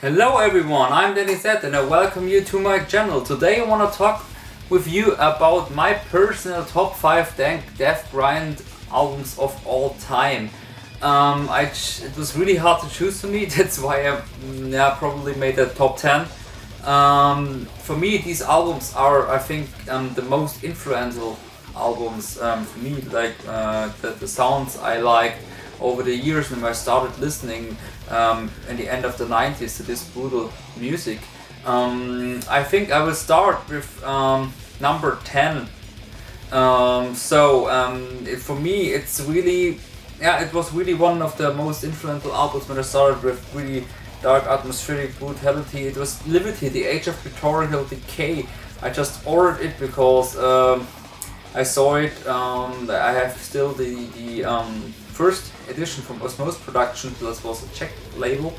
Hello everyone, I'm Dani Zed and I welcome you to my channel. Today I want to talk with you about my personal top 5 death grind albums of all time. It was really hard to choose for me, that's why I probably made a top 10. For me these albums are, I think, the most influential albums for me, like the sounds I liked over the years when I started listening in the end of the 90s to this brutal music. I think I will start with number 10. For me it's really, it was really one of the most influential albums when I started with really dark atmospheric brutality. It was Liberty, The Age of Rhetorical Decay. I just ordered it because I saw it. I have still the first edition from Osmose Productions. This was a Czech label,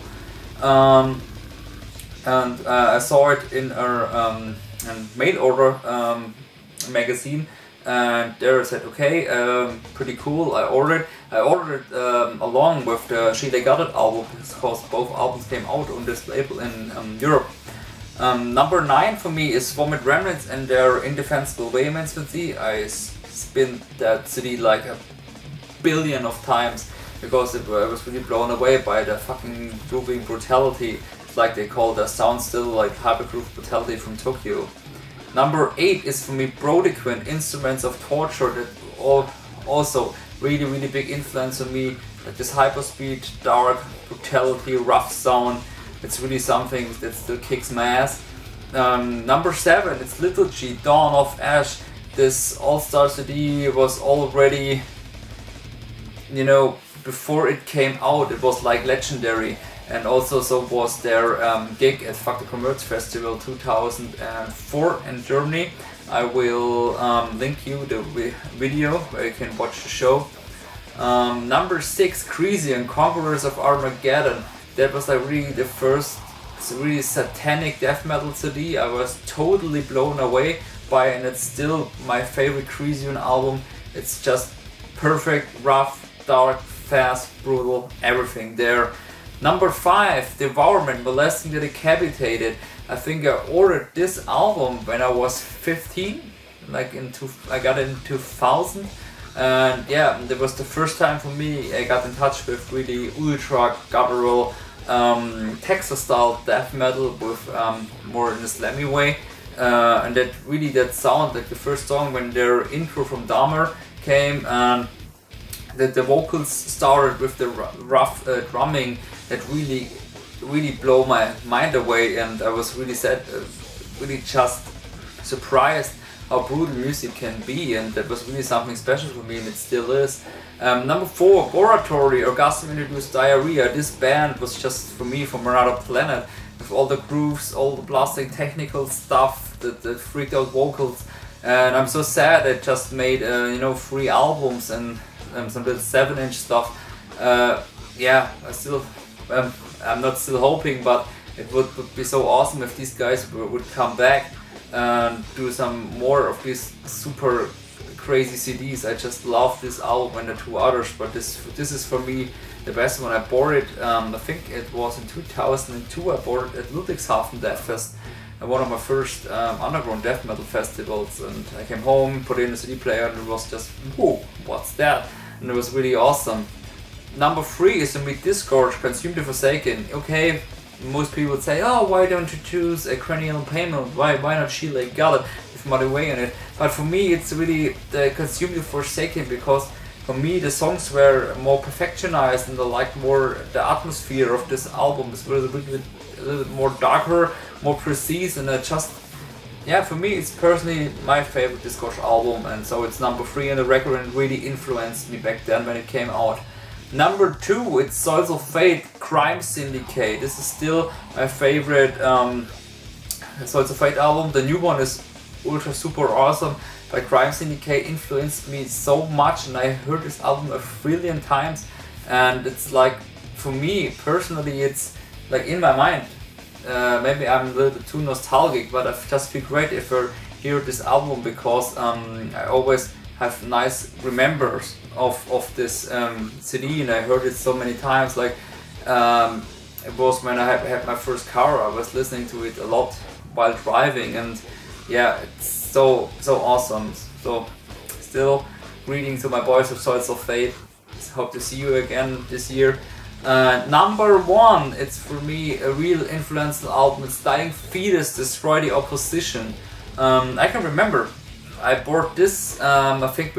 and I saw it in a mail order magazine, and there I said, okay, pretty cool. I ordered it along with the She They Got It album, because both albums came out on this label in Europe. Number 9 for me is Vomit Remnants and their Indefensible Vehemence with thee. I spin that CD like a billion of times because I was really blown away by the fucking grooving brutality. It's like they call the sound still like hypergroove brutality from Tokyo. Number 8 is for me Brodequin, Instruments of Torture, that also really big influence on me. Like this hyperspeed, dark brutality, rough sound. It's really something that still kicks my ass. Number 7, it's Little G, Dawn of Ash. This All-Star CD was already, you know, before it came out, it was like legendary. And also so was their gig at Fuck the Commerz Festival 2004 in Germany. I will link you the video where you can watch the show. Number 6, Crisian, Conquerors of Armageddon. That was like really the first really satanic death metal CD. I was totally blown away by it, and it's still my favorite Crisian album. It's just perfect, rough, dark, fast, brutal, everything there. Number 5, Devourment, Molesting the Decapitated. I think I ordered this album when I was 15, like I got it in 2000. And yeah, that was the first time for me I got in touch with really ultra guttural Texas style death metal with more in a slammy way, and that sound, like the first song when their intro from Dahmer came, and the vocals started with the rough drumming that really blow my mind away, and I was really sad, really just surprised how brutal music can be, and that was really something special for me, and it still is. Number 4, Oratory, Orgasm Introduced Diarrhea. This band was just, for me, from another planet, with all the grooves, all the blasting technical stuff, the freaked out vocals, and I'm so sad they just made 3 albums and some little 7-inch stuff. Yeah, I'm not still hoping, but it would be so awesome if these guys would come back and do some more of these super crazy CDs. I just love this album and the 2 others, but this is for me the best one. I bought it, I think it was in 2002, I bought it at Ludwigshafen Death Fest, one of my first underground death metal festivals, and I came home, put it in a CD player, and it was just, whoa, what's that? And it was really awesome. Number 3 is to meet Disgorge, Consume the Forsaken. Okay, most people would say, oh, why don't you choose a Cranial Payment? Why not She They Got It with Muddy Way in it? But for me it's really the Consume the Forsaken, because for me the songs were more perfectionized and I liked more the atmosphere of this album. It was a little bit more darker, more precise, and for me it's personally my favorite Disgorge album, and so it's number 3 on the record, and it really influenced me back then when it came out. Number 2, it's Soils of Fate, Crime Syndicate. This is still my favorite Soils of Fate album. The new one is ultra super awesome, but Crime Syndicate influenced me so much, and I heard this album a trillion times, and it's like, for me personally, it's like in my mind. Maybe I'm a little bit too nostalgic, but I just feel great if I hear this album, because I always have nice remembers of this CD, and I heard it so many times. Like it was when I had my first car. I was listening to it a lot while driving, and yeah, it's so awesome. So still greetings to my boys of Soils of Fate. Hope to see you again this year. Number 1, it's for me a real influential album. It's Dying Fetus, Destroy the Opposition. I can remember I bought this, I think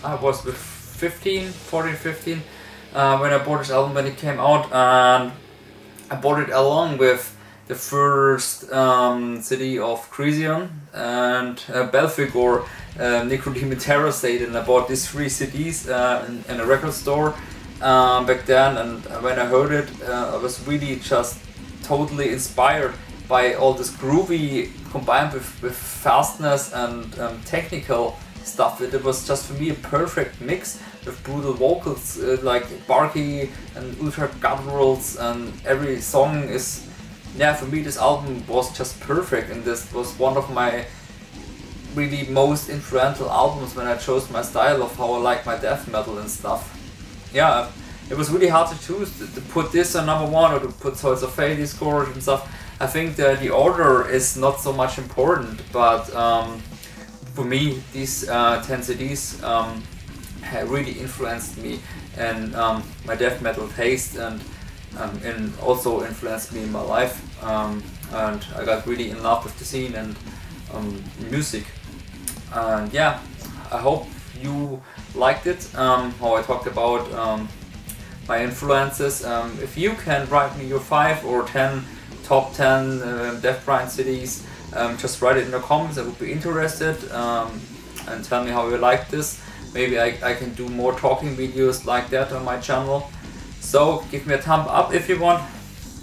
I was with 14, 15, when I bought this album when it came out, and I bought it along with the first CD of Crisium and Belphegor, Necrodaemon Terror State, and I bought these 3 CDs in a record store back then, and when I heard it, I was really just totally inspired by all this groovy combined with fastness and technical stuff. It was just for me a perfect mix with brutal vocals, like barky and ultra gutturals, and every song is, yeah, for me this album was just perfect, and this was one of my really most influential albums when I chose my style of how I like my death metal and stuff. Yeah, it was really hard to choose to put this on number 1 or to put Souls of Fate, Discord and stuff. I think that the order is not so much important, but for me these 10 CDs have really influenced me and my death metal taste, and also influenced me in my life, and I got really in love with the scene and music. And yeah, I hope you liked it, how I talked about my influences. If you can write me your 5 or 10 top 10 Death Grind CDs, just write it in the comments. I would be interested, and tell me how you like this. Maybe I can do more talking videos like that on my channel. So give me a thumb up if you want.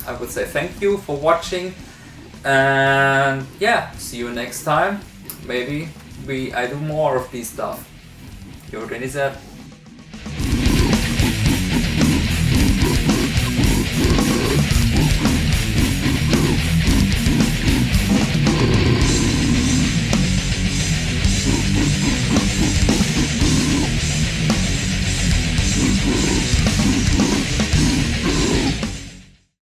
I would say thank you for watching, and yeah, see you next time. Maybe I do more of these stuff. Your Dani Zed.